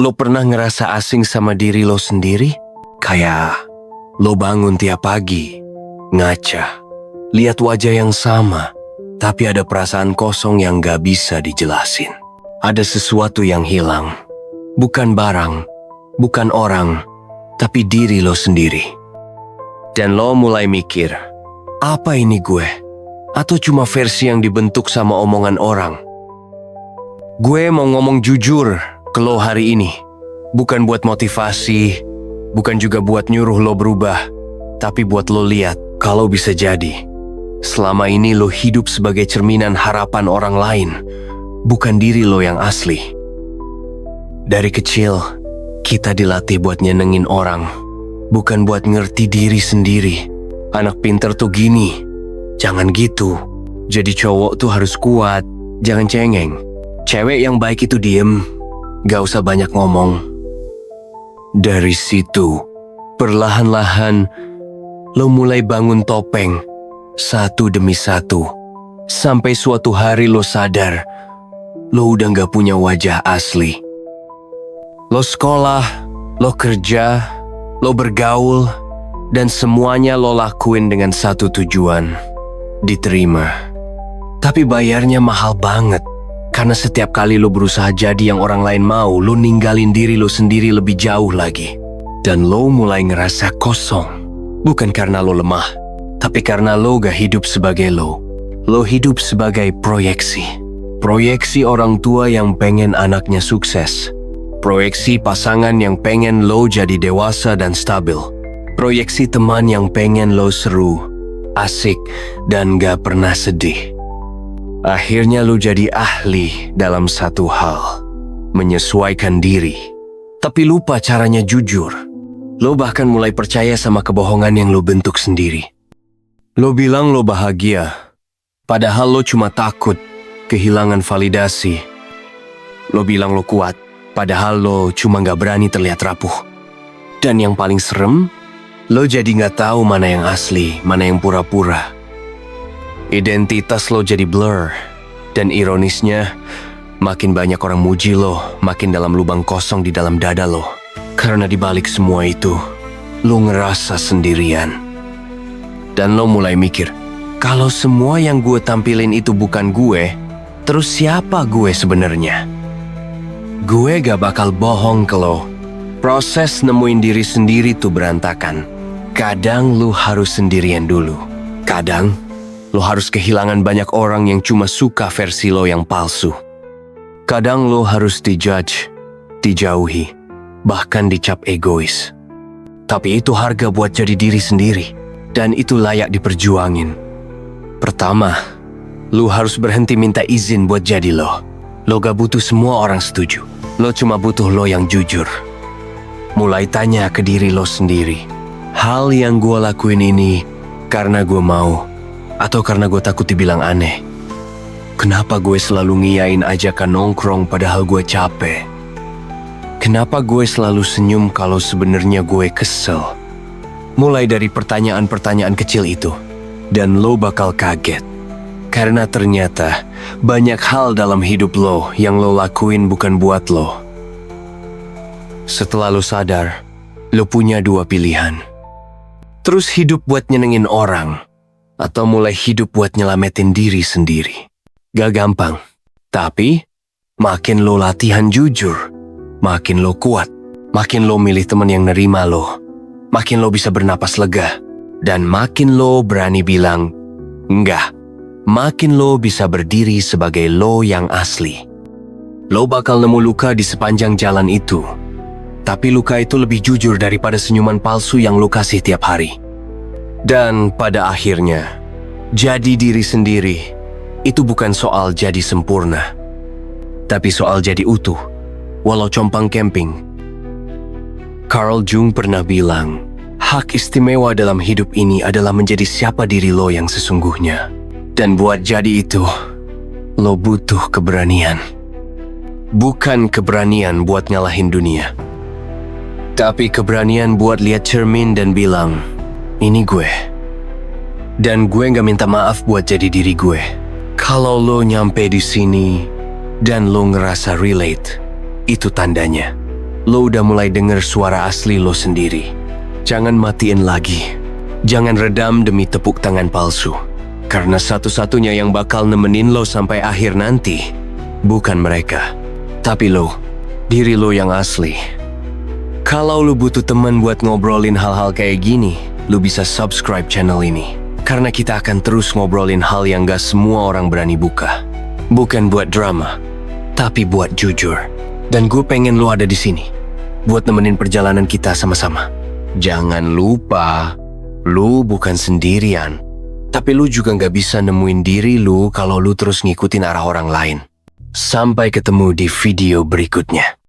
Lo pernah ngerasa asing sama diri lo sendiri? Kayak lo bangun tiap pagi, ngaca, lihat wajah yang sama, tapi ada perasaan kosong yang gak bisa dijelasin. Ada sesuatu yang hilang. Bukan barang, bukan orang, tapi diri lo sendiri. Dan lo mulai mikir, apa ini gue? Atau cuma versi yang dibentuk sama omongan orang? Gue mau ngomong jujur ke lo hari ini. Bukan buat motivasi, bukan juga buat nyuruh lo berubah, tapi buat lo lihat kalau bisa jadi. Selama ini lo hidup sebagai cerminan harapan orang lain, bukan diri lo yang asli. Dari kecil, kita dilatih buat nyenengin orang, bukan buat ngerti diri sendiri. Anak pinter tuh gini, jangan gitu. Jadi cowok tuh harus kuat, jangan cengeng. Cewek yang baik itu diem, gak usah banyak ngomong. Dari situ, perlahan-lahan, lo mulai bangun topeng, satu demi satu. Sampai suatu hari lo sadar, lo udah gak punya wajah asli. Lo sekolah, lo kerja, lo bergaul, dan semuanya lo lakuin dengan satu tujuan, diterima. Tapi bayarnya mahal banget. Karena setiap kali lo berusaha jadi yang orang lain mau, lo ninggalin diri lo sendiri lebih jauh lagi. Dan lo mulai ngerasa kosong. Bukan karena lo lemah, tapi karena lo gak hidup sebagai lo. Lo hidup sebagai proyeksi. Proyeksi orang tua yang pengen anaknya sukses. Proyeksi pasangan yang pengen lo jadi dewasa dan stabil. Proyeksi teman yang pengen lo seru, asik, dan gak pernah sedih. Akhirnya lo jadi ahli dalam satu hal, menyesuaikan diri. Tapi lupa caranya jujur. Lo bahkan mulai percaya sama kebohongan yang lo bentuk sendiri. Lo bilang lo bahagia, padahal lo cuma takut kehilangan validasi. Lo bilang lo kuat, padahal lo cuma gak berani terlihat rapuh. Dan yang paling serem, lo jadi gak tahu mana yang asli, mana yang pura-pura. Identitas lo jadi blur, dan ironisnya, makin banyak orang muji lo, makin dalam lubang kosong di dalam dada lo. Karena dibalik semua itu, lo ngerasa sendirian. Dan lo mulai mikir, kalau semua yang gue tampilin itu bukan gue, terus siapa gue sebenarnya? Gue gak bakal bohong ke lo. Proses nemuin diri sendiri tuh berantakan. Kadang lo harus sendirian dulu. Kadang lo harus kehilangan banyak orang yang cuma suka versi lo yang palsu. Kadang lo harus dijudge, dijauhi, bahkan dicap egois. Tapi itu harga buat jadi diri sendiri, dan itu layak diperjuangin. Pertama, lo harus berhenti minta izin buat jadi lo. Lo gak butuh semua orang setuju. Lo cuma butuh lo yang jujur. Mulai tanya ke diri lo sendiri, hal yang gue lakuin ini karena gue mau, atau karena gue takut dibilang aneh? Kenapa gue selalu ngiyain ajakan nongkrong padahal gue capek? Kenapa gue selalu senyum kalau sebenarnya gue kesel? Mulai dari pertanyaan-pertanyaan kecil itu, dan lo bakal kaget. Karena ternyata banyak hal dalam hidup lo yang lo lakuin bukan buat lo. Setelah lo sadar, lo punya dua pilihan. Terus hidup buat nyenengin orang, atau mulai hidup buat nyelamatin diri sendiri. Gak gampang, tapi makin lo latihan jujur, makin lo kuat, makin lo milih teman yang nerima lo, makin lo bisa bernapas lega, dan makin lo berani bilang enggak, makin lo bisa berdiri sebagai lo yang asli. Lo bakal nemu luka di sepanjang jalan itu, tapi luka itu lebih jujur daripada senyuman palsu yang lo kasih tiap hari. Dan pada akhirnya, jadi diri sendiri itu bukan soal jadi sempurna, tapi soal jadi utuh, walau compang camping. Carl Jung pernah bilang, hak istimewa dalam hidup ini adalah menjadi siapa diri lo yang sesungguhnya. Dan buat jadi itu, lo butuh keberanian. Bukan keberanian buat ngalahin dunia, tapi keberanian buat lihat cermin dan bilang, ini gue. Dan gue gak minta maaf buat jadi diri gue. Kalau lo nyampe di sini dan lo ngerasa relate, itu tandanya lo udah mulai denger suara asli lo sendiri. Jangan matiin lagi. Jangan redam demi tepuk tangan palsu. Karena satu-satunya yang bakal nemenin lo sampai akhir nanti bukan mereka, tapi lo, diri lo yang asli. Kalau lo butuh teman buat ngobrolin hal-hal kayak gini, lo bisa subscribe channel ini. Karena kita akan terus ngobrolin hal yang gak semua orang berani buka. Bukan buat drama, tapi buat jujur. Dan gue pengen lo ada di sini buat nemenin perjalanan kita sama-sama. Jangan lupa, lu bukan sendirian. Tapi lu juga gak bisa nemuin diri lu kalau lu terus ngikutin arah orang lain. Sampai ketemu di video berikutnya.